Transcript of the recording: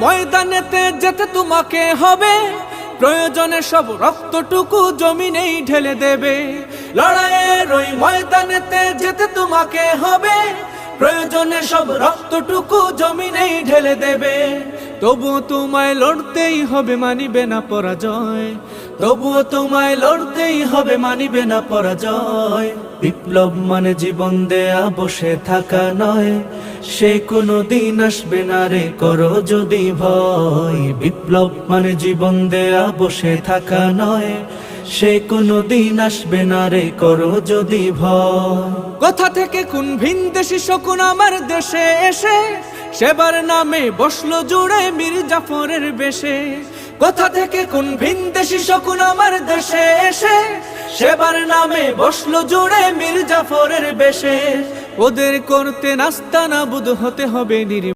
ময়দানেতে যেতে তোমাকে হবে, প্রয়োজনে সব রক্তটুকু জমিনেই ঢেলে দেবে। লড়াইয়ের ওই ময়দানেতে যেতে তোমাকে হবে, প্রয়োজনে সব রক্তটুকু জমিনেই ঢেলে দেবে। তবুও তোমায় লড়তেই হবে, মানিবে না পরাজয়। তবুও তোমায় লড়তেই হবে, মানিবে না পরাজয়। বিপ্লব মানে জীবন দেয়া বসে থাকা নয়, সে কোনো দিন আসবে না রে করো যদি ভয়। বিপ্লব মানে জীবন দেয়া বসে থাকা নয়, সে কোনো দিন আসবে না রে করো যদি ভয়। কোথা থেকে কোন ভিনদেশি শকুন আমার দেশে এসে সেবার নামে বসলো জুড়ে মীর জাফরের বেশে। কোথা থেকে কোন ভিনদেশি শকুন আমার দেশে এসে সেবার নামে বসলো জুড়ে মীর জাফরের বেশে। ওদের করতে নাস্তানাবুদ হতে হবে নির্ভীক।